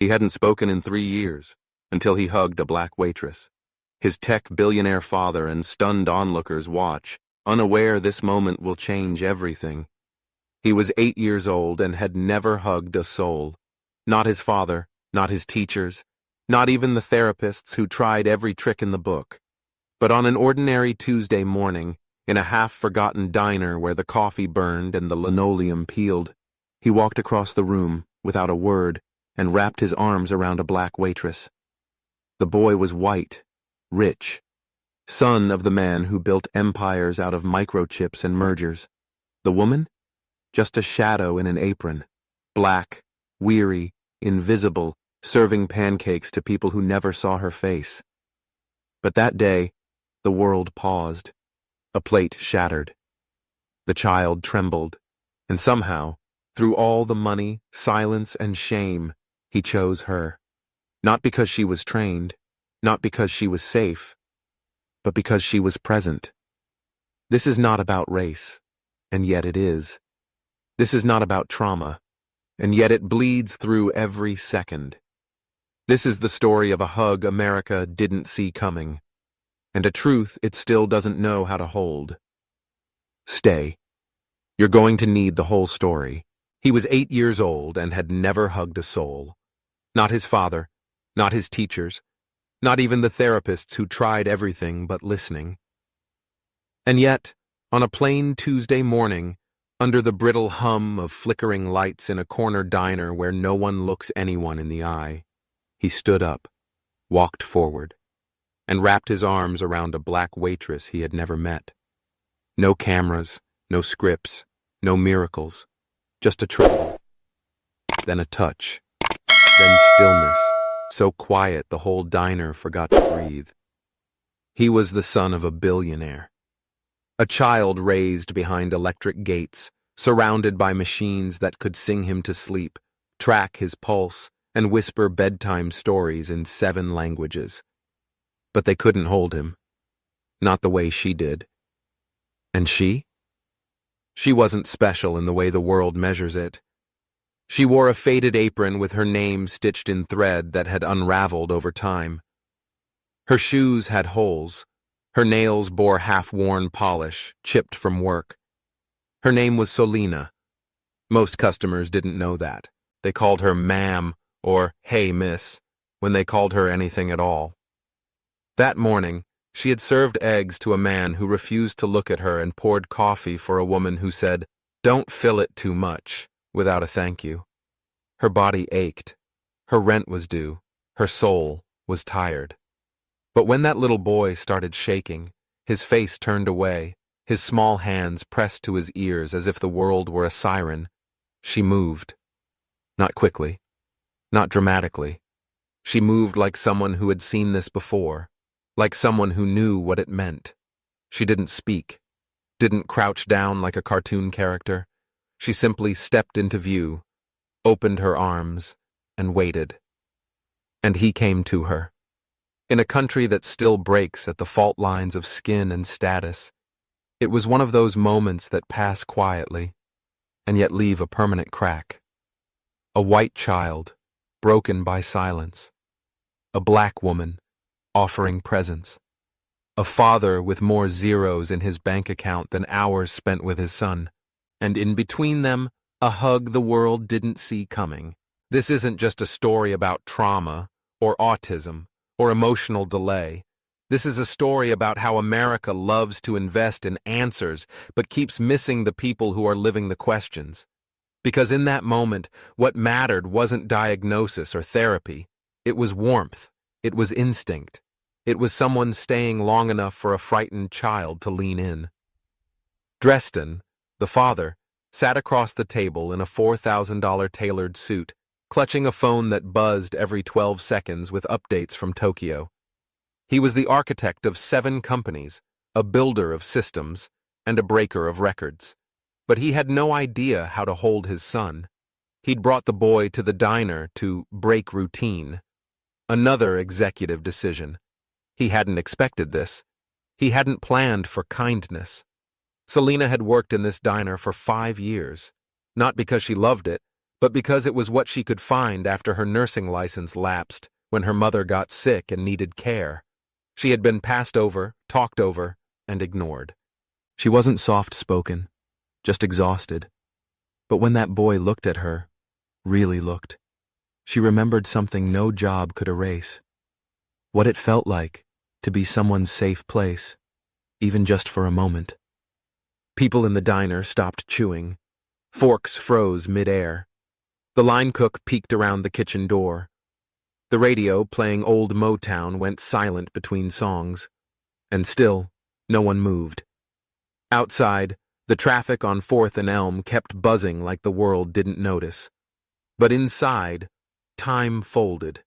He hadn't spoken in 3 years, until he hugged a black waitress. His tech billionaire father and stunned onlookers watch, unaware this moment will change everything. He was 8 years old and had never hugged a soul. Not his father, not his teachers, not even the therapists who tried every trick in the book. But on an ordinary Tuesday morning, in a half-forgotten diner where the coffee burned and the linoleum peeled, he walked across the room, without a word, and wrapped his arms around a black waitress. The boy was white, rich, son of the man who built empires out of microchips and mergers. The woman? Just a shadow in an apron, black, weary, invisible, serving pancakes to people who never saw her face. But that day, the world paused. A plate shattered. The child trembled, and somehow, through all the money, silence, and shame, he chose her. Not because she was trained, not because she was safe, but because she was present. This is not about race, and yet it is. This is not about trauma, and yet it bleeds through every second. This is the story of a hug America didn't see coming, and a truth it still doesn't know how to hold. Stay. You're going to need the whole story. He was 8 years old and had never hugged a soul. Not his father, not his teachers, not even the therapists who tried everything but listening. And yet, on a plain Tuesday morning, under the brittle hum of flickering lights in a corner diner where no one looks anyone in the eye, he stood up, walked forward, and wrapped his arms around a black waitress he had never met. No cameras, no scripts, no miracles, just a tremble, then a touch, then stillness, so quiet the whole diner forgot to breathe. He was the son of a billionaire. A child raised behind electric gates, surrounded by machines that could sing him to sleep, track his pulse, and whisper bedtime stories in 7 languages. But they couldn't hold him. Not the way she did. And she? She wasn't special in the way the world measures it. She wore a faded apron with her name stitched in thread that had unraveled over time. Her shoes had holes. Her nails bore half-worn polish, chipped from work. Her name was Solina. Most customers didn't know that. They called her ma'am or hey miss when they called her anything at all. That morning, she had served eggs to a man who refused to look at her and poured coffee for a woman who said, "Don't fill it too much," without a thank you. Her body ached. Her rent was due. Her soul was tired. But when that little boy started shaking, his face turned away, his small hands pressed to his ears as if the world were a siren, she moved. Not quickly. Not dramatically. She moved like someone who had seen this before, like someone who knew what it meant. She didn't speak, didn't crouch down like a cartoon character. She simply stepped into view, opened her arms, and waited. And he came to her. In a country that still breaks at the fault lines of skin and status, it was one of those moments that pass quietly, and yet leave a permanent crack. A white child, broken by silence. A black woman, offering presents. A father with more zeros in his bank account than hours spent with his son. And in between them, a hug the world didn't see coming. This isn't just a story about trauma, or autism, or emotional delay. This is a story about how America loves to invest in answers, but keeps missing the people who are living the questions. Because in that moment, what mattered wasn't diagnosis or therapy. It was warmth. It was instinct. It was someone staying long enough for a frightened child to lean in. Dresden, the father, sat across the table in a $4,000 tailored suit, clutching a phone that buzzed every 12 seconds with updates from Tokyo. He was the architect of 7 companies, a builder of systems, and a breaker of records. But he had no idea how to hold his son. He'd brought the boy to the diner to break routine. Another executive decision. He hadn't expected this. He hadn't planned for kindness. Selena had worked in this diner for 5 years, not because she loved it, but because it was what she could find after her nursing license lapsed when her mother got sick and needed care. She had been passed over, talked over, and ignored. She wasn't soft-spoken, just exhausted. But when that boy looked at her, really looked, she remembered something no job could erase. What it felt like to be someone's safe place, even just for a moment. People in the diner stopped chewing. Forks froze mid-air. The line cook peeked around the kitchen door. The radio, playing old Motown, went silent between songs. And still, no one moved. Outside, the traffic on 4th and Elm kept buzzing like the world didn't notice. But inside, time folded.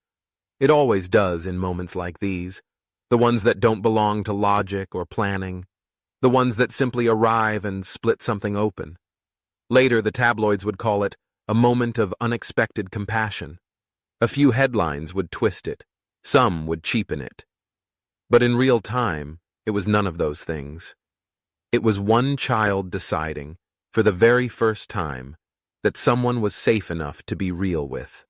It always does in moments like these, the ones that don't belong to logic or planning, the ones that simply arrive and split something open. Later, the tabloids would call it a moment of unexpected compassion. A few headlines would twist it, some would cheapen it. But in real time, it was none of those things. It was one child deciding, for the very first time, that someone was safe enough to be real with.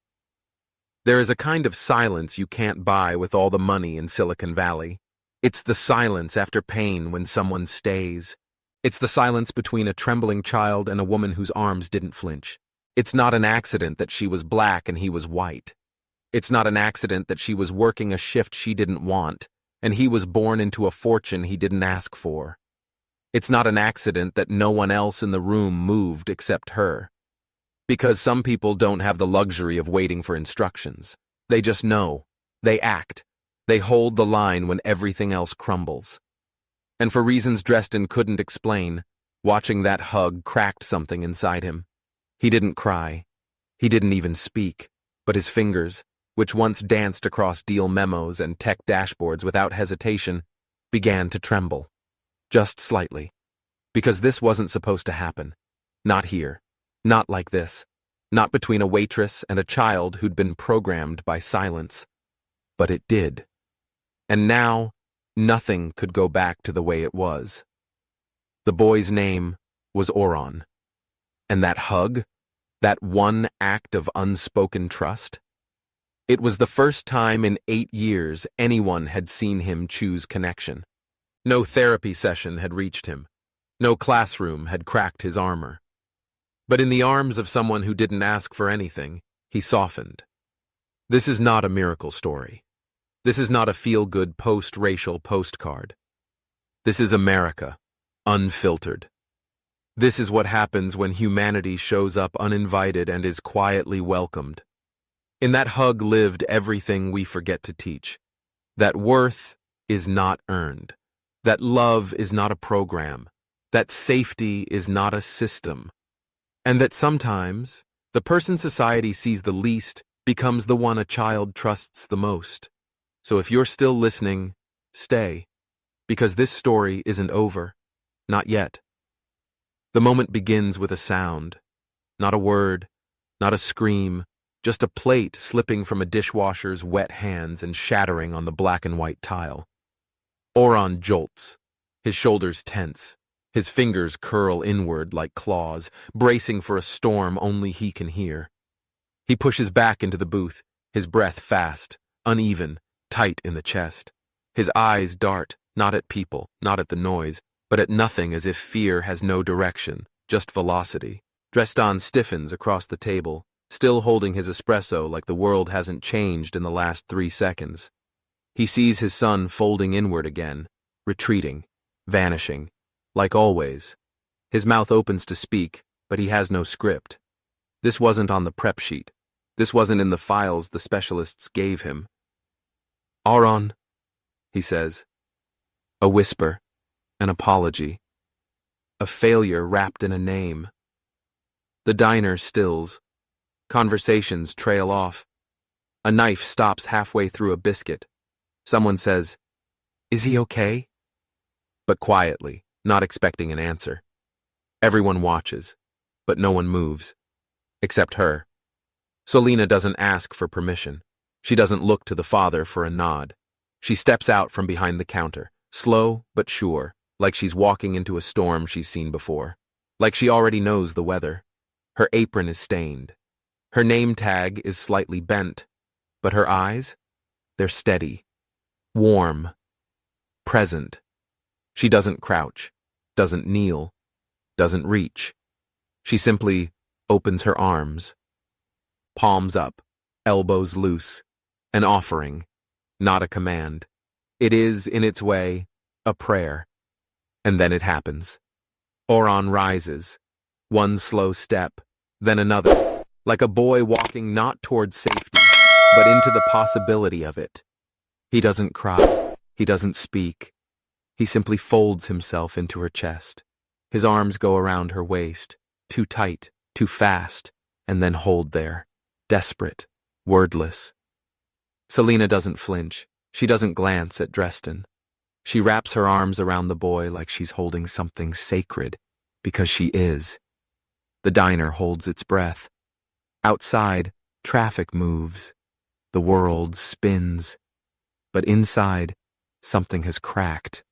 There is a kind of silence you can't buy with all the money in Silicon Valley. It's the silence after pain when someone stays. It's the silence between a trembling child and a woman whose arms didn't flinch. It's not an accident that she was black and he was white. It's not an accident that she was working a shift she didn't want, and he was born into a fortune he didn't ask for. It's not an accident that no one else in the room moved except her. Because some people don't have the luxury of waiting for instructions. They just know. They act. They hold the line when everything else crumbles. And for reasons Dresden couldn't explain, watching that hug cracked something inside him. He didn't cry. He didn't even speak. But his fingers, which once danced across deal memos and tech dashboards without hesitation, began to tremble. Just slightly. Because this wasn't supposed to happen. Not here. Not like this. Not between a waitress and a child who'd been programmed by silence. But it did. And now, nothing could go back to the way it was. The boy's name was Oron. And that hug, that one act of unspoken trust, it was the first time in 8 years anyone had seen him choose connection. No therapy session had reached him. No classroom had cracked his armor. But in the arms of someone who didn't ask for anything, he softened. This is not a miracle story. This is not a feel-good post-racial postcard. This is America, unfiltered. This is what happens when humanity shows up uninvited and is quietly welcomed. In that hug lived everything we forget to teach. That worth is not earned. That love is not a program. That safety is not a system. And that sometimes, the person society sees the least becomes the one a child trusts the most. So if you're still listening, stay. Because this story isn't over. Not yet. The moment begins with a sound. Not a word, not a scream, just a plate slipping from a dishwasher's wet hands and shattering on the black and white tile. Oron jolts, his shoulders tense. His fingers curl inward like claws, bracing for a storm only he can hear. He pushes back into the booth, his breath fast, uneven, tight in the chest. His eyes dart, not at people, not at the noise, but at nothing, as if fear has no direction, just velocity. Dresden stiffens across the table, still holding his espresso like the world hasn't changed in the last 3 seconds. He sees his son folding inward again, retreating, vanishing. Like always. His mouth opens to speak, but he has no script. This wasn't on the prep sheet. This wasn't in the files the specialists gave him. Oron, he says. A whisper, an apology. A failure wrapped in a name. The diner stills. Conversations trail off. A knife stops halfway through a biscuit. Someone says, "Is he okay?" But quietly. Not expecting an answer. Everyone watches, but no one moves. Except her. Solina doesn't ask for permission. She doesn't look to the father for a nod. She steps out from behind the counter, slow but sure, like she's walking into a storm she's seen before. Like she already knows the weather. Her apron is stained. Her name tag is slightly bent, but her eyes, they're steady, warm, present. She doesn't crouch, doesn't kneel, doesn't reach. She simply opens her arms, palms up, elbows loose, an offering, not a command. It is, in its way, a prayer. And then it happens. Oron rises, one slow step, then another, like a boy walking not toward safety, but into the possibility of it. He doesn't cry, he doesn't speak. He simply folds himself into her chest. His arms go around her waist, too tight, too fast, and then hold there, desperate, wordless. Selena doesn't flinch. She doesn't glance at Dresden. She wraps her arms around the boy like she's holding something sacred, because she is. The diner holds its breath. Outside, traffic moves. The world spins. But inside, something has cracked.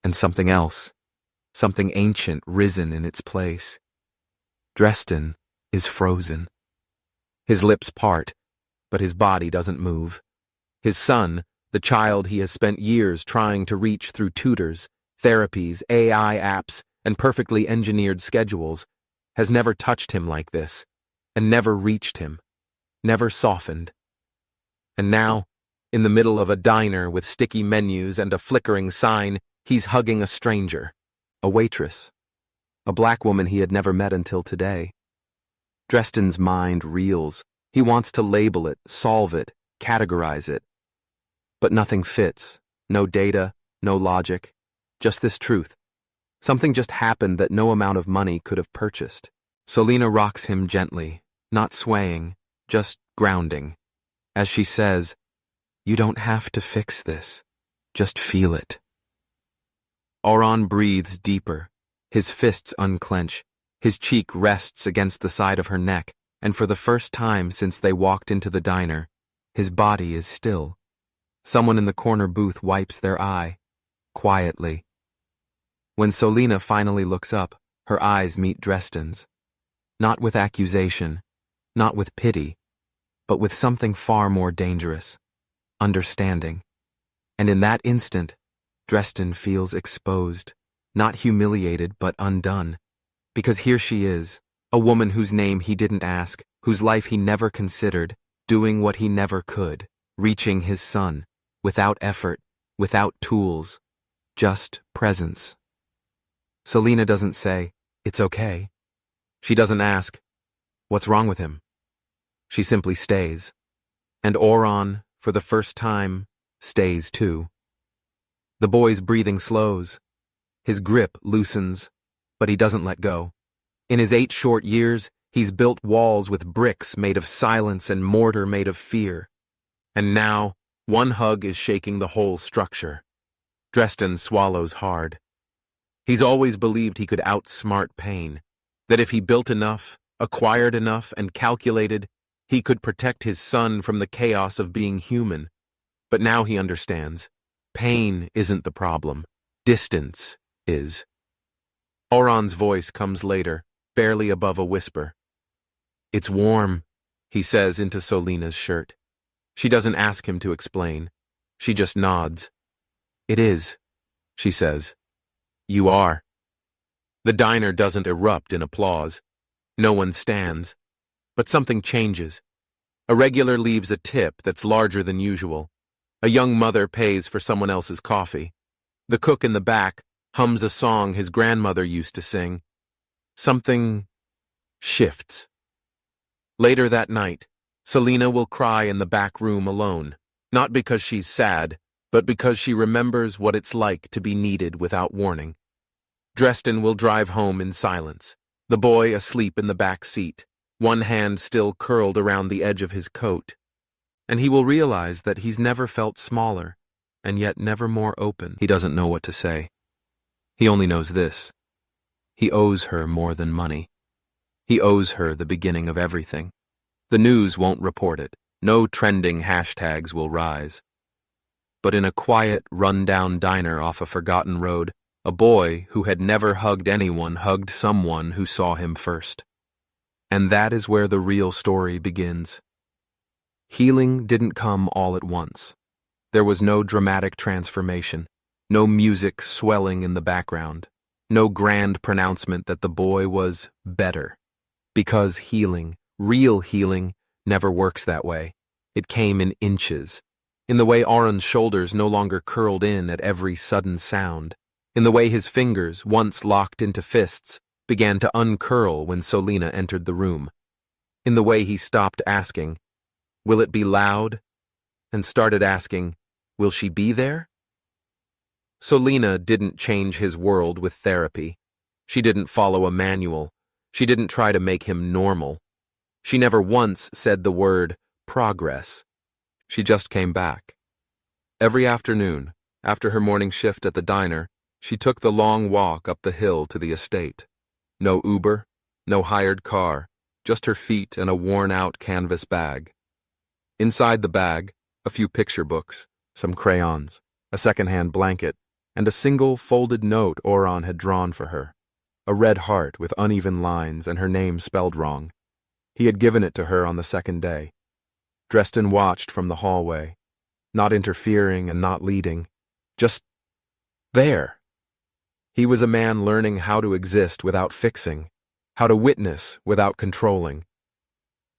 And something else, something ancient risen in its place. Dresden is frozen. His lips part, but his body doesn't move. His son, the child he has spent years trying to reach through tutors, therapies, AI apps, and perfectly engineered schedules, has never touched him like this, and never reached him, never softened. And now, in the middle of a diner with sticky menus and a flickering sign, he's hugging a stranger, a waitress, a black woman he had never met until today. Dresden's mind reels. He wants to label it, solve it, categorize it. But nothing fits. No data, no logic. Just this truth. Something just happened that no amount of money could have purchased. Selena rocks him gently, not swaying, just grounding. As she says, "You don't have to fix this. Just feel it." Oron breathes deeper. His fists unclench. His cheek rests against the side of her neck, and for the first time since they walked into the diner, his body is still. Someone in the corner booth wipes their eye, quietly. When Selena finally looks up, her eyes meet Dresden's. Not with accusation, not with pity, but with something far more dangerous, understanding. And in that instant, Dresden feels exposed, not humiliated but undone. Because here she is, a woman whose name he didn't ask, whose life he never considered, doing what he never could, reaching his son, without effort, without tools, just presence. Selena doesn't say, "It's okay." She doesn't ask, "What's wrong with him?" She simply stays. And Oron, for the first time, stays too. The boy's breathing slows. His grip loosens, but he doesn't let go. In his 8 short years, he's built walls with bricks made of silence and mortar made of fear. And now, one hug is shaking the whole structure. Dresden swallows hard. He's always believed he could outsmart pain, that if he built enough, acquired enough, and calculated, he could protect his son from the chaos of being human. But now he understands. Pain isn't the problem. Distance is. Oron's voice comes later, barely above a whisper. "It's warm," he says into Selena's shirt. She doesn't ask him to explain. She just nods. "It is," she says. "You are." The diner doesn't erupt in applause. No one stands. But something changes. A regular leaves a tip that's larger than usual. A young mother pays for someone else's coffee. The cook in the back hums a song his grandmother used to sing. Something shifts. Later that night, Selena will cry in the back room alone, not because she's sad, but because she remembers what it's like to be needed without warning. Dresden will drive home in silence, the boy asleep in the back seat, one hand still curled around the edge of his coat. And he will realize that he's never felt smaller, and yet never more open. He doesn't know what to say. He only knows this. He owes her more than money. He owes her the beginning of everything. The news won't report it. No trending hashtags will rise. But in a quiet, run-down diner off a forgotten road, a boy who had never hugged anyone hugged someone who saw him first. And that is where the real story begins. Healing didn't come all at once. There was no dramatic transformation, no music swelling in the background, no grand pronouncement that the boy was better. Because healing, real healing, never works that way. It came in inches. In the way Aaron's shoulders no longer curled in at every sudden sound. In the way his fingers, once locked into fists, began to uncurl when Solina entered the room. In the way he stopped asking, "Will it be loud?" and started asking, "Will she be there?" Solina didn't change his world with therapy. She didn't follow a manual. She didn't try to make him normal. She never once said the word progress. She just came back. Every afternoon, after her morning shift at the diner, she took the long walk up the hill to the estate. No Uber, no hired car, just her feet and a worn-out canvas bag. Inside the bag, a few picture books, some crayons, a second-hand blanket, and a single folded note Oron had drawn for her. A red heart with uneven lines and her name spelled wrong. He had given it to her on the second day. Dresden watched from the hallway, not interfering and not leading, just there. He was a man learning how to exist without fixing, how to witness without controlling.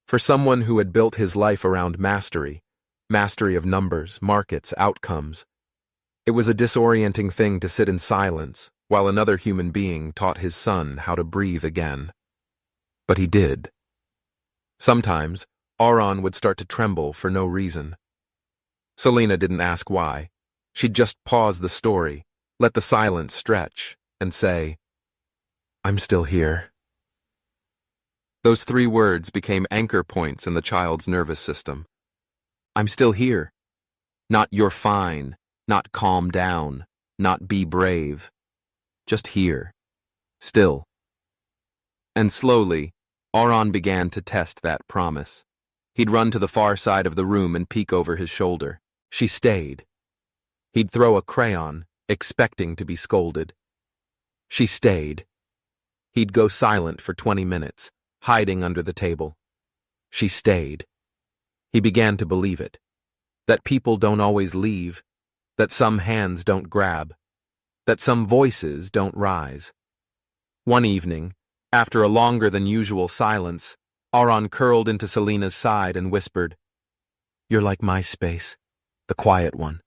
For someone who had built his life around mastery of numbers, markets, outcomes, it was a disorienting thing to sit in silence while another human being taught his son how to breathe again. But he did. Sometimes, Aaron would start to tremble for no reason. Solina didn't ask why. She'd just pause the story, let the silence stretch, and say, "I'm still here." Those 3 words became anchor points in the child's nervous system. I'm still here. Not "you're fine," not "calm down," not "be brave." Just here. Still. And slowly, Aaron began to test that promise. He'd run to the far side of the room and peek over his shoulder. She stayed. He'd throw a crayon, expecting to be scolded. She stayed. He'd go silent for 20 minutes, hiding under the table. She stayed. He began to believe it. That people don't always leave. That some hands don't grab. That some voices don't rise. One evening, after a longer than usual silence, Aaron curled into Selina's side and whispered, "You're like my space, the quiet one."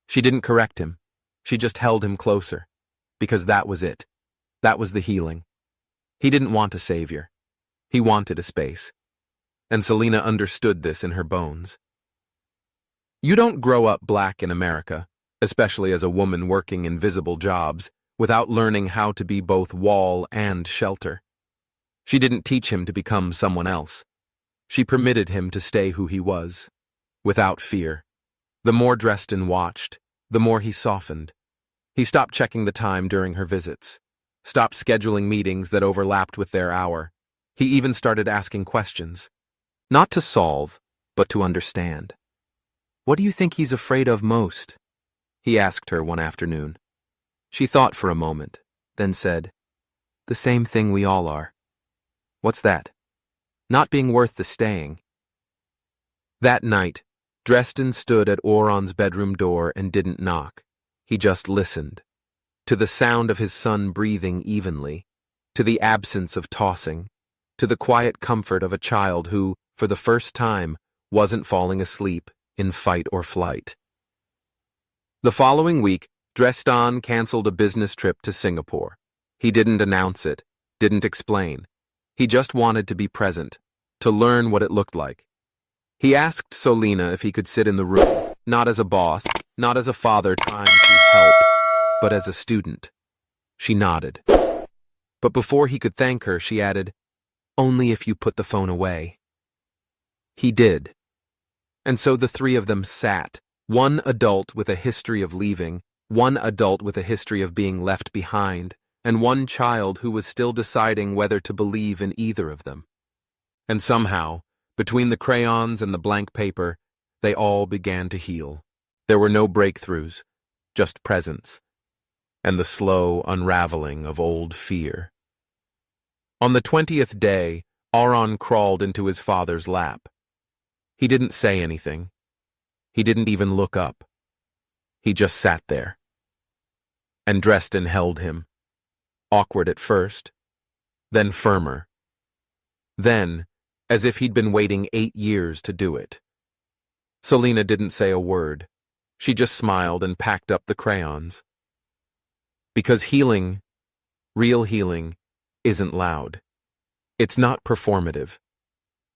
She didn't correct him. She just held him closer, because that was it. That was the healing. He didn't want a savior. He wanted a space. And Selina understood this in her bones. You don't grow up black in America, especially as a woman working invisible jobs, without learning how to be both wall and shelter. She didn't teach him to become someone else. She permitted him to stay who he was, without fear. The more Dresden watched, the more he softened. He stopped checking the time during her visits, stopped scheduling meetings that overlapped with their hour. He even started asking questions, not to solve, but to understand. "What do you think he's afraid of most?" he asked her one afternoon. She thought for a moment, then said, "The same thing we all are." "What's that?" "Not being worth the staying." That night, Dresden stood at Oron's bedroom door and didn't knock. He just listened. To the sound of his son breathing evenly, to the absence of tossing, to the quiet comfort of a child who, for the first time, wasn't falling asleep in fight or flight. The following week, Dresden canceled a business trip to Singapore. He didn't announce it, didn't explain. He just wanted to be present, to learn what it looked like. He asked Solina if he could sit in the room, not as a boss, not as a father trying to help, but as a student. She nodded. But before he could thank her, she added, "Only if you put the phone away." He did. And so the 3 of them sat, one adult with a history of leaving, one adult with a history of being left behind, and one child who was still deciding whether to believe in either of them. And somehow, between the crayons and the blank paper, they all began to heal. There were no breakthroughs, just presence, and the slow unraveling of old fear. On the 20th day, Auron crawled into his father's lap. He didn't say anything. He didn't even look up. He just sat there. And Dresden held him. Awkward at first, then firmer. Then, as if he'd been waiting 8 years to do it. Selina didn't say a word. She just smiled and packed up the crayons. Because healing, real healing, isn't loud. It's not performative.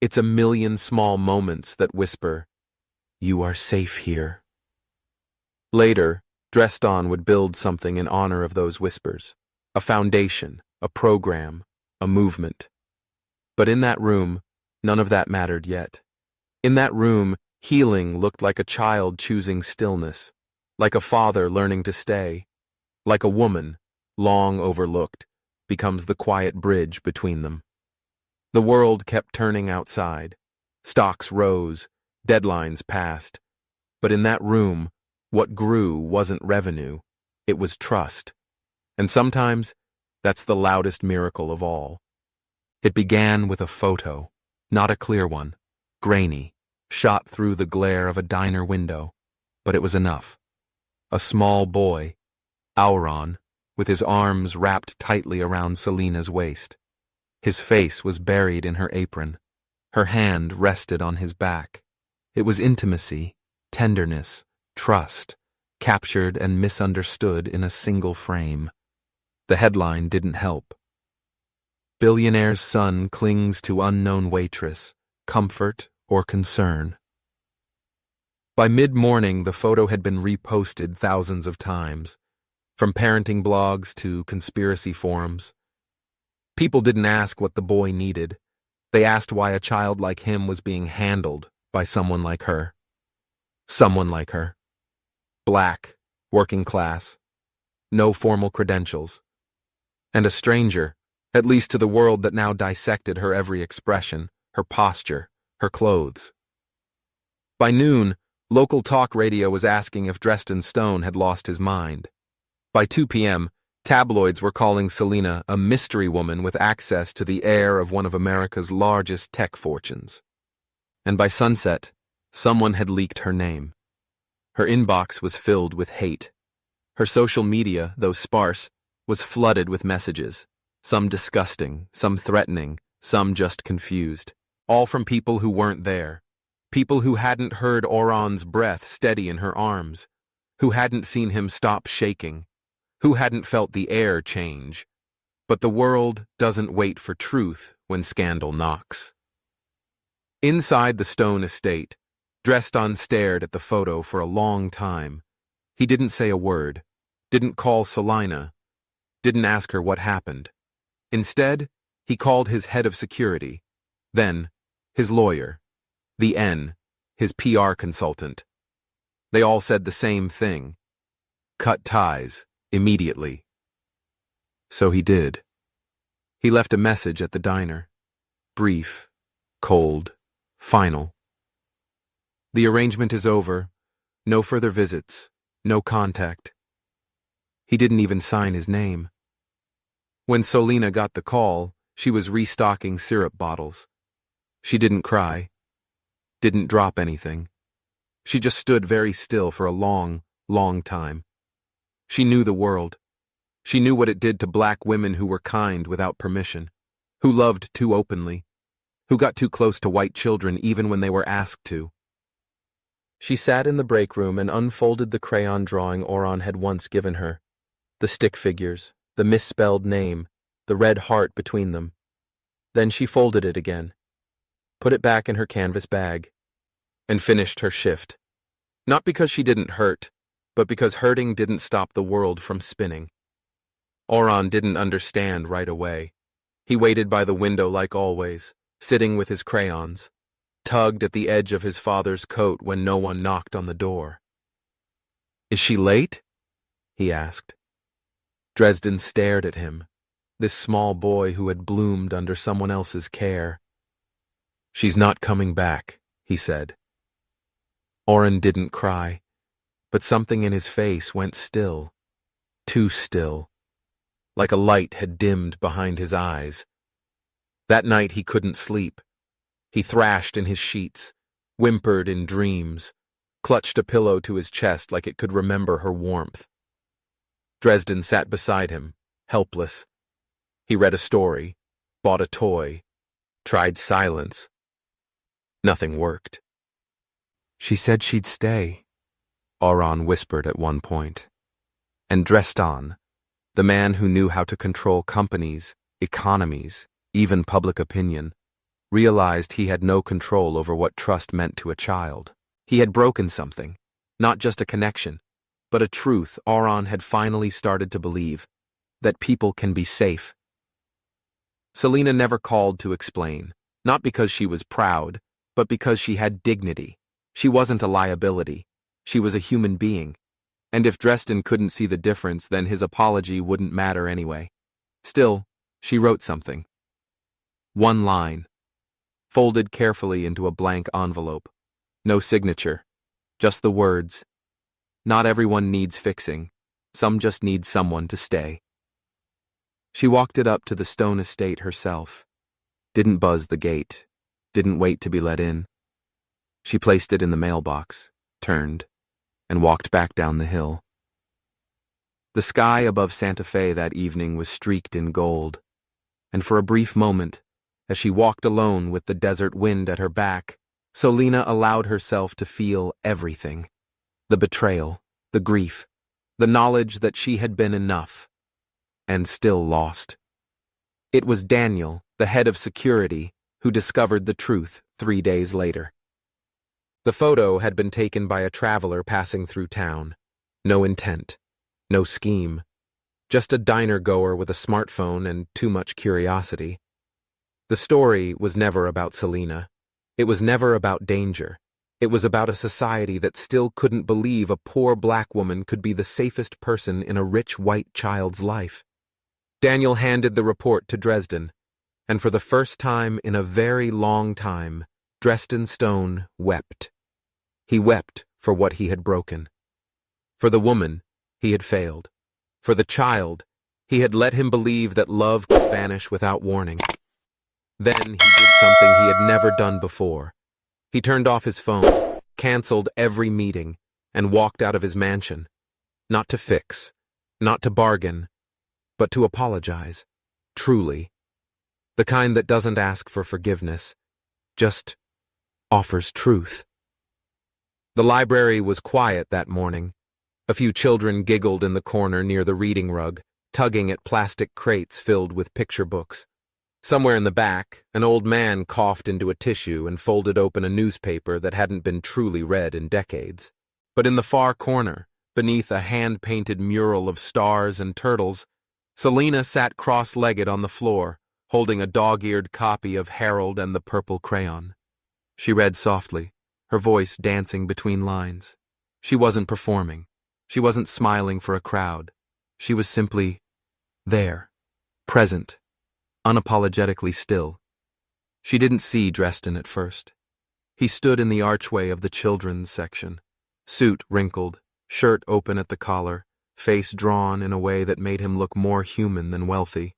It's a million small moments that whisper, "You are safe here." Later, Dresden would build something in honor of those whispers. A foundation, a program, a movement. But in that room, none of that mattered yet. In that room, healing looked like a child choosing stillness, like a father learning to stay, like a woman, long overlooked, becomes the quiet bridge between them. The world kept turning outside. Stocks rose, deadlines passed. But in that room, what grew wasn't revenue, it was trust. And sometimes, that's the loudest miracle of all. It began with a photo, not a clear one, grainy, shot through the glare of a diner window, but it was enough. A small boy, Auron, with his arms wrapped tightly around Selina's waist. His face was buried in her apron. Her hand rested on his back. It was intimacy, tenderness, trust, captured and misunderstood in a single frame. The headline didn't help. Billionaire's son clings to unknown waitress, comfort or concern. By mid-morning, the photo had been reposted thousands of times, from parenting blogs to conspiracy forums. People didn't ask what the boy needed. They asked why a child like him was being handled by someone like her. Someone like her. Black, working class, no formal credentials. And a stranger, at least to the world that now dissected her every expression, her posture, her clothes. By noon, local talk radio was asking if Dresden Stone had lost his mind. By 2 p.m., tabloids were calling Selina a mystery woman with access to the heir of one of America's largest tech fortunes. And by sunset, someone had leaked her name. Her inbox was filled with hate. Her social media, though sparse, was flooded with messages, some disgusting, some threatening, some just confused, all from people who weren't there, people who hadn't heard Auron's breath steady in her arms, who hadn't seen him stop shaking, who hadn't felt the air change. But the world doesn't wait for truth when scandal knocks. Inside the Stone estate, Dresden stared at the photo for a long time. He didn't say a word, didn't call Selina, didn't ask her what happened. Instead, he called his head of security, then his lawyer, the N, his PR consultant. They all said the same thing. Cut ties, immediately. So he did. He left a message at the diner. Brief, cold, final. The arrangement is over. No further visits. No contact. He didn't even sign his name. When Selina got the call, she was restocking syrup bottles. She didn't cry. Didn't drop anything. She just stood very still for a long, long time. She knew the world. She knew what it did to black women who were kind without permission, who loved too openly, who got too close to white children even when they were asked to. She sat in the break room and unfolded the crayon drawing Auron had once given her. The stick figures, the misspelled name, the red heart between them. Then she folded it again, put it back in her canvas bag, and finished her shift. Not because she didn't hurt, but because hurting didn't stop the world from spinning. Auron didn't understand right away. He waited by the window like always, sitting with his crayons, tugged at the edge of his father's coat when no one knocked on the door. "Is she late?" he asked. Dresden stared at him, this small boy who had bloomed under someone else's care. "She's not coming back," he said. Auron didn't cry, but something in his face went still, too still, like a light had dimmed behind his eyes. That night he couldn't sleep. He thrashed in his sheets, whimpered in dreams, clutched a pillow to his chest like it could remember her warmth. Dresden sat beside him, helpless. He read a story, bought a toy, tried silence. Nothing worked. "She said she'd stay," Auron whispered at one point. And Dresden, the man who knew how to control companies, economies, even public opinion, realized he had no control over what trust meant to a child. He had broken something, not just a connection, but a truth Auron had finally started to believe, that people can be safe. Selena never called to explain, not because she was proud, but because she had dignity. She wasn't a liability. She was a human being. And if Dresden couldn't see the difference, then his apology wouldn't matter anyway. Still, she wrote something. One line, folded carefully into a blank envelope. No signature, just the words. Not everyone needs fixing. Some just need someone to stay. She walked it up to the stone estate herself. Didn't buzz the gate. Didn't wait to be let in. She placed it in the mailbox, turned, and walked back down the hill. The sky above Santa Fe that evening was streaked in gold, and for a brief moment, as she walked alone with the desert wind at her back, Selena allowed herself to feel everything. The betrayal, the grief, the knowledge that she had been enough, and still lost. It was Daniel, the head of security, who discovered the truth 3 days later. The photo had been taken by a traveler passing through town. No intent, no scheme, just a diner-goer with a smartphone and too much curiosity. The story was never about Selena. It was never about danger. It was about a society that still couldn't believe a poor black woman could be the safest person in a rich white child's life. Daniel handed the report to Dresden, and for the first time in a very long time, Dresden Stone wept. He wept for what he had broken. For the woman, he had failed. For the child, he had let him believe that love could vanish without warning. Then he did something he had never done before. He turned off his phone, canceled every meeting, and walked out of his mansion. Not to fix, not to bargain, but to apologize, truly. The kind that doesn't ask for forgiveness, just offers truth. The library was quiet that morning. A few children giggled in the corner near the reading rug, tugging at plastic crates filled with picture books. Somewhere in the back, an old man coughed into a tissue and folded open a newspaper that hadn't been truly read in decades. But in the far corner, beneath a hand-painted mural of stars and turtles, Selena sat cross-legged on the floor, holding a dog-eared copy of Harold and the Purple Crayon. She read softly, her voice dancing between lines. She wasn't performing. She wasn't smiling for a crowd. She was simply there, present, unapologetically still. She didn't see Dresden at first. He stood in the archway of the children's section, suit wrinkled, shirt open at the collar, face drawn in a way that made him look more human than wealthy.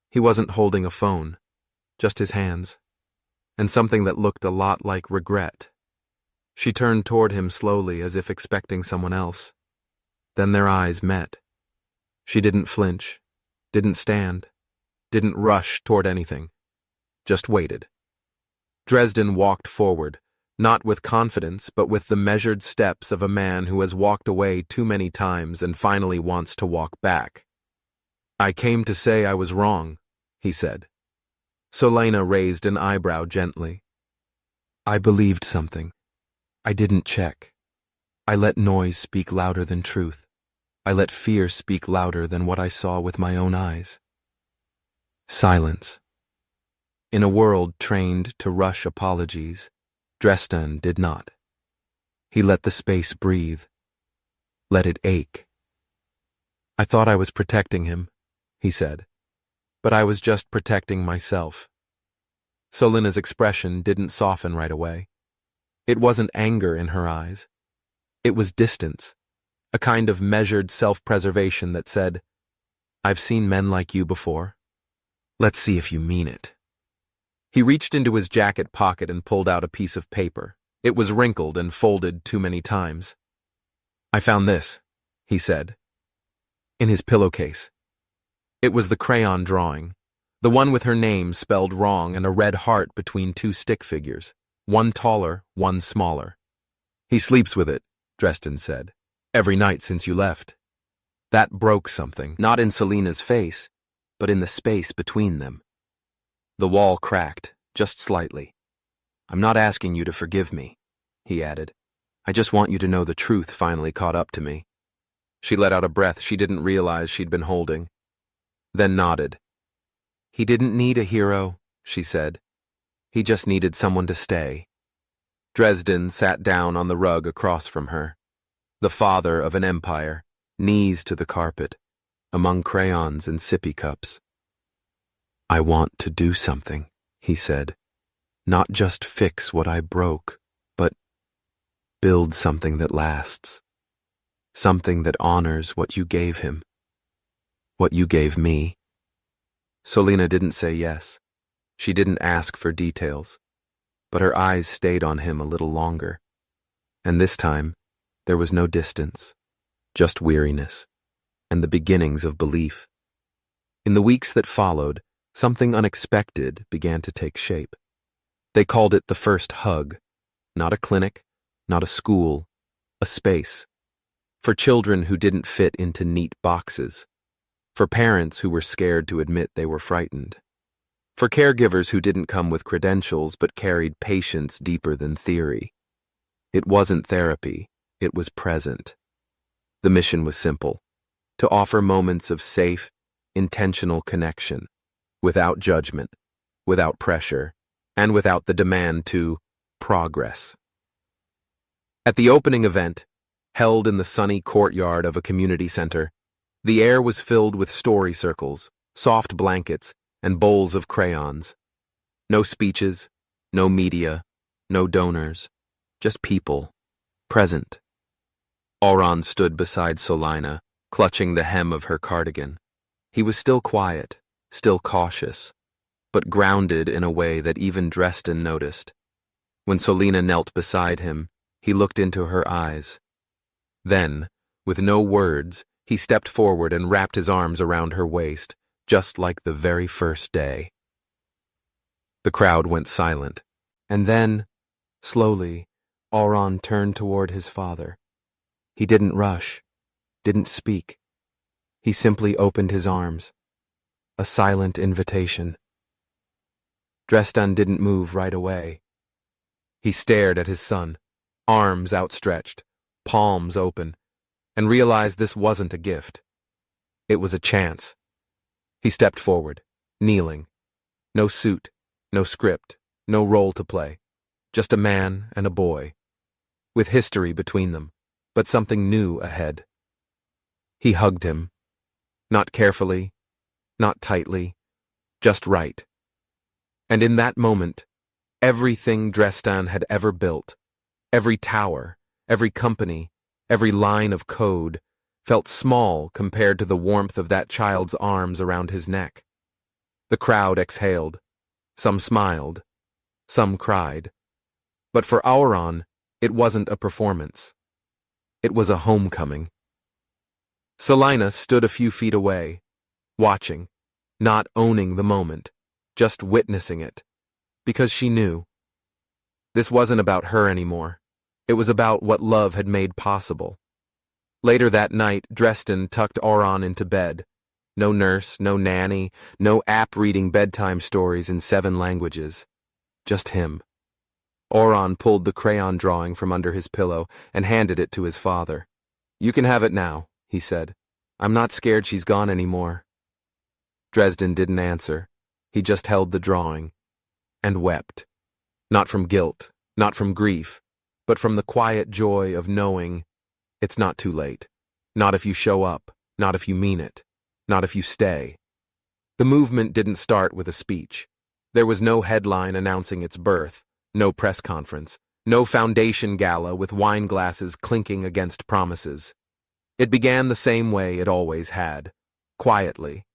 He wasn't holding a phone, just his hands, and something that looked a lot like regret. She turned toward him slowly as if expecting someone else. Then their eyes met. She didn't flinch, didn't stand, didn't rush toward anything, just waited. Dresden walked forward, not with confidence, but with the measured steps of a man who has walked away too many times and finally wants to walk back. "I came to say I was wrong," he said. Selena raised an eyebrow gently. "I believed something. I didn't check. I let noise speak louder than truth. I let fear speak louder than what I saw with my own eyes." Silence. In a world trained to rush apologies, Dresden did not. He let the space breathe. Let it ache. "I thought I was protecting him," he said. "But I was just protecting myself." Selena's expression didn't soften right away. It wasn't anger in her eyes. It was distance, a kind of measured self-preservation that said, "I've seen men like you before. Let's see if you mean it." He reached into his jacket pocket and pulled out a piece of paper. It was wrinkled and folded too many times. "I found this," he said, in his pillowcase. It was the crayon drawing, the one with her name spelled wrong and a red heart between two stick figures, one taller, one smaller. "He sleeps with it," Dresden said, "every night since you left." That broke something, not in Selina's face, but in the space between them. The wall cracked, just slightly. "I'm not asking you to forgive me," he added. "I just want you to know the truth finally caught up to me." She let out a breath she didn't realize she'd been holding, then nodded. "He didn't need a hero," she said. "He just needed someone to stay." Dresden sat down on the rug across from her, the father of an empire, knees to the carpet, among crayons and sippy cups. "I want to do something," he said. "Not just fix what I broke, but build something that lasts. Something that honors what you gave him. What you gave me." Selina didn't say yes. She didn't ask for details, but her eyes stayed on him a little longer. And this time, there was no distance, just weariness, and the beginnings of belief. In the weeks that followed, something unexpected began to take shape. They called it the first hug. Not a clinic, not a school, a space. For children who didn't fit into neat boxes. For parents who were scared to admit they were frightened. For caregivers who didn't come with credentials but carried patience deeper than theory. It wasn't therapy, it was present. The mission was simple: to offer moments of safe, intentional connection, without judgment, without pressure, and without the demand to progress. At the opening event, held in the sunny courtyard of a community center, the air was filled with story circles, soft blankets, and bowls of crayons. No speeches, no media, no donors, just people, present. Auron stood beside Selina, clutching the hem of her cardigan. He was still quiet, still cautious, but grounded in a way that even Dresden noticed. When Selina knelt beside him, he looked into her eyes. Then, with no words, he stepped forward and wrapped his arms around her waist, just like the very first day. The crowd went silent, and then, slowly, Auron turned toward his father. He didn't rush, didn't speak. He simply opened his arms, a silent invitation. Dresden didn't move right away. He stared at his son, arms outstretched, palms open, and realized this wasn't a gift. It was a chance. He stepped forward, kneeling. No suit, no script, no role to play. Just a man and a boy, with history between them, but something new ahead. He hugged him. Not carefully, not tightly, just right. And in that moment, everything Dresden had ever built, every tower, every company, every line of code, felt small compared to the warmth of that child's arms around his neck. The crowd exhaled. Some smiled. Some cried. But for Auron, it wasn't a performance. It was a homecoming. Selina stood a few feet away, watching, not owning the moment, just witnessing it, because she knew. This wasn't about her anymore. It was about what love had made possible. Later that night, Dresden tucked Auron into bed. No nurse, no nanny, no app reading bedtime stories in 7 languages. Just him. Auron pulled the crayon drawing from under his pillow and handed it to his father. "You can have it now," he said. "I'm not scared she's gone anymore." Dresden didn't answer. He just held the drawing and wept. Not from guilt, not from grief, but from the quiet joy of knowing it's not too late. Not if you show up, not if you mean it, not if you stay. The movement didn't start with a speech. There was no headline announcing its birth, no press conference, no foundation gala with wine glasses clinking against promises. It began the same way it always had, quietly.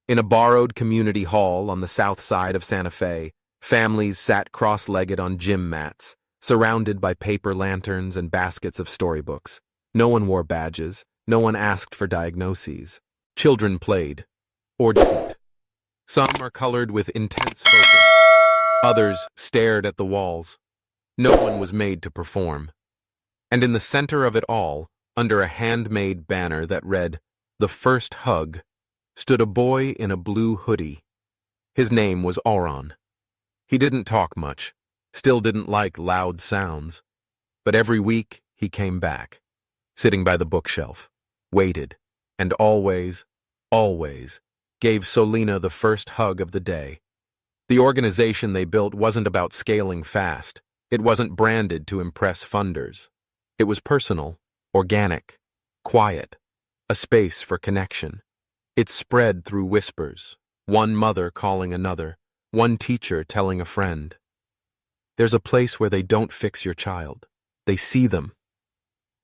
In a borrowed community hall on the south side of Santa Fe, Families sat cross-legged on gym mats, surrounded by paper lanterns and baskets of storybooks. No one wore badges. No one asked for diagnoses. Children played, or didn't. Some are colored with intense focus. Others stared at the walls. No one was made to perform. And in the center of it all, under a handmade banner that read, "The First Hug," stood a boy in a blue hoodie. His name was Auron. He didn't talk much, still didn't like loud sounds. But every week he came back, sitting by the bookshelf, waited, and always gave Solina the first hug of the day. The organization they built wasn't about scaling fast. It wasn't branded to impress funders. It was personal, organic, quiet, a space for connection. It spread through whispers, one mother calling another, one teacher telling a friend. There's a place where they don't fix your child. They see them.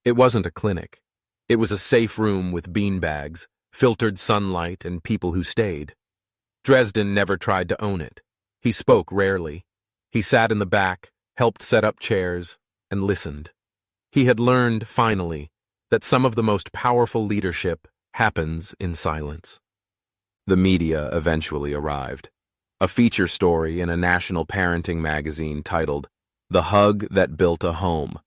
It wasn't a clinic. It was a safe room with beanbags, filtered sunlight, and people who stayed. Dresden never tried to own it. He spoke rarely. He sat in the back, helped set up chairs, and listened. He had learned, finally, that some of the most powerful leadership happens in silence. The media eventually arrived. A feature story in a national parenting magazine titled "The Hug That Built a Home."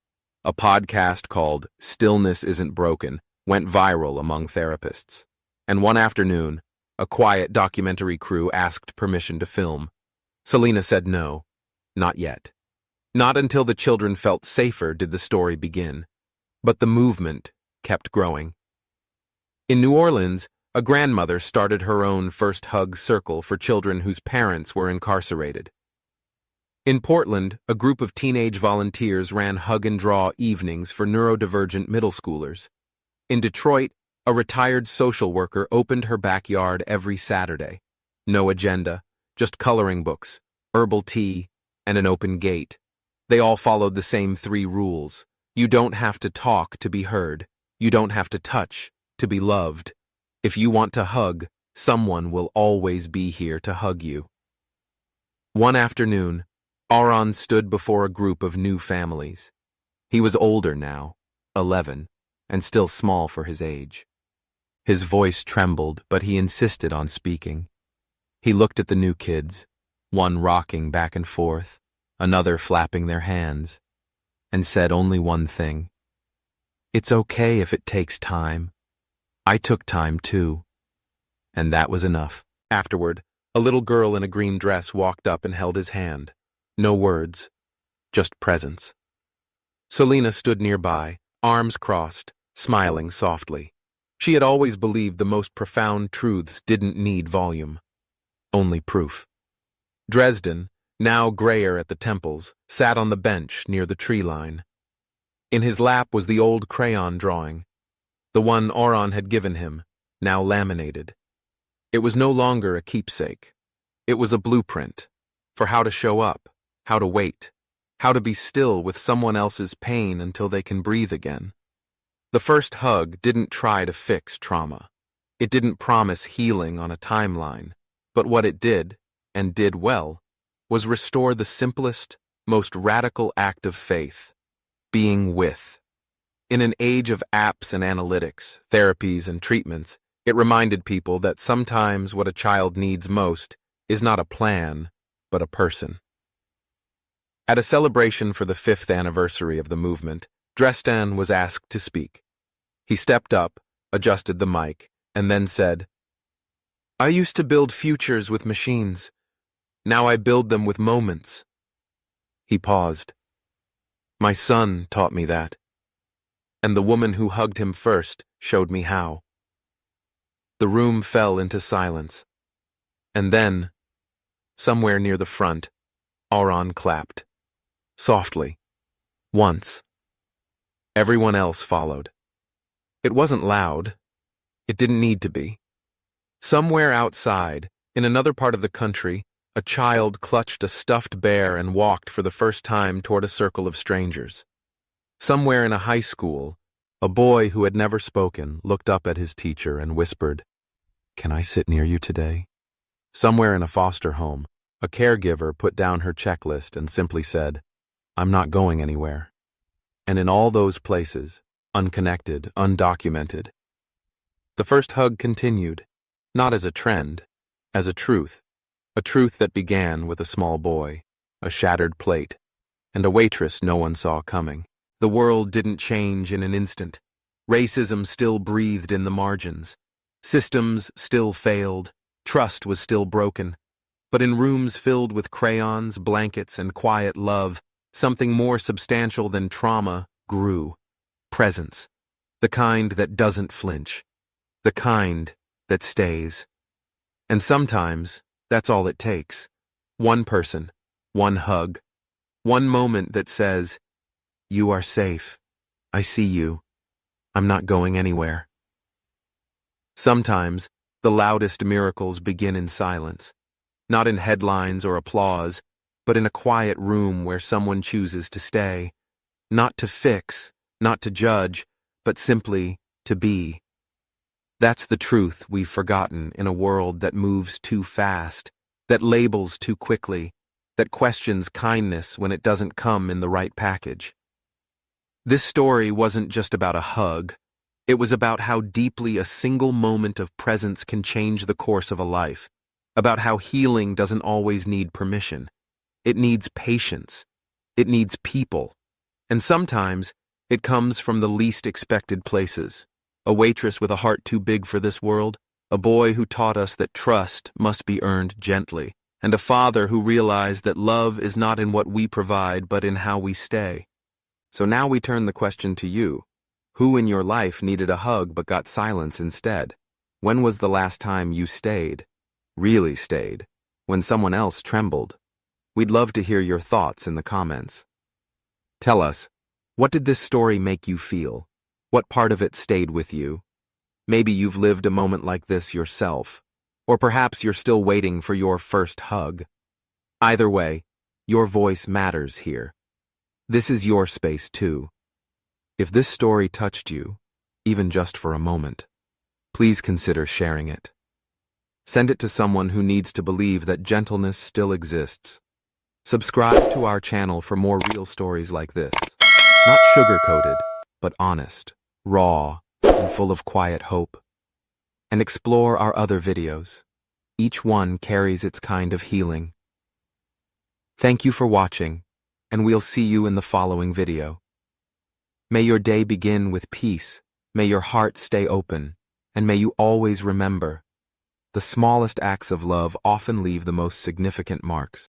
A podcast called "Stillness Isn't Broken" went viral among therapists. And one afternoon, a quiet documentary crew asked permission to film. Solina said no, not yet. Not until the children felt safer did the story begin. But the movement kept growing. In New Orleans, a grandmother started her own first hug circle for children whose parents were incarcerated. In Portland, a group of teenage volunteers ran hug and draw evenings for neurodivergent middle schoolers. In Detroit, a retired social worker opened her backyard every Saturday. No agenda, just coloring books, herbal tea, and an open gate. They all followed the same 3 rules. You don't have to talk to be heard. You don't have to touch to be loved. If you want to hug, someone will always be here to hug you. One afternoon, Auron stood before a group of new families. He was older now, 11, and still small for his age. His voice trembled, but he insisted on speaking. He looked at the new kids, one rocking back and forth, another flapping their hands, and said only one thing. "It's okay if it takes time. I took time too." And that was enough. Afterward, a little girl in a green dress walked up and held his hand. No words, just presence. Solina stood nearby, arms crossed, smiling softly. She had always believed the most profound truths didn't need volume, only proof. Dresden, now grayer at the temples, sat on the bench near the tree line. In his lap was the old crayon drawing, the one Auron had given him, now laminated. It was no longer a keepsake. It was a blueprint for how to show up, how to wait, how to be still with someone else's pain until they can breathe again. The first hug didn't try to fix trauma. It didn't promise healing on a timeline, but what it did, and did well, was restore the simplest, most radical act of faith, being with. In an age of apps and analytics, therapies and treatments, it reminded people that sometimes what a child needs most is not a plan, but a person. At a celebration for the 5th anniversary of the movement, Dresden was asked to speak. He stepped up, adjusted the mic, and then said, "I used to build futures with machines. Now I build them with moments." He paused. "My son taught me that. And the woman who hugged him first showed me how." The room fell into silence. And then, somewhere near the front, Auron clapped. Softly. Once. Everyone else followed. It wasn't loud. It didn't need to be. Somewhere outside, in another part of the country, a child clutched a stuffed bear and walked for the first time toward a circle of strangers. Somewhere in a high school, a boy who had never spoken looked up at his teacher and whispered, "Can I sit near you today?" Somewhere in a foster home, A caregiver put down her checklist and simply said, "I'm not going anywhere." And in all those places, unconnected, undocumented, the first hug continued, not as a trend, as a truth that began with a small boy, a shattered plate, and a waitress no one saw coming. The world didn't change in an instant. Racism still breathed in the margins. Systems still failed. Trust was still broken. But in rooms filled with crayons, blankets, and quiet love, something more substantial than trauma grew. Presence. The kind that doesn't flinch. The kind that stays. And sometimes, that's all it takes. One person, one hug, one moment that says, "You are safe. I see you. I'm not going anywhere." Sometimes, the loudest miracles begin in silence, not in headlines or applause, but in a quiet room where someone chooses to stay, not to fix, not to judge, but simply to be. That's the truth we've forgotten in a world that moves too fast, that labels too quickly, that questions kindness when it doesn't come in the right package. This story wasn't just about a hug. It was about how deeply a single moment of presence can change the course of a life, about how healing doesn't always need permission. It needs patience. It needs people. And sometimes, it comes from the least expected places. A waitress with a heart too big for this world, a boy who taught us that trust must be earned gently, and a father who realized that love is not in what we provide but in how we stay. So now we turn the question to you. Who in your life needed a hug but got silence instead? When was the last time you stayed, really stayed, when someone else trembled? We'd love to hear your thoughts in the comments. Tell us, what did this story make you feel? What part of it stayed with you? Maybe you've lived a moment like this yourself, or perhaps you're still waiting for your first hug. Either way, your voice matters here. This is your space too. If this story touched you, even just for a moment, please consider sharing it. Send it to someone who needs to believe that gentleness still exists. Subscribe to our channel for more real stories like this. Not sugar-coated, but honest, raw, and full of quiet hope. And explore our other videos. Each one carries its kind of healing. Thank you for watching, and we'll see you in the following video. May your day begin with peace, may your heart stay open, and may you always remember, the smallest acts of love often leave the most significant marks.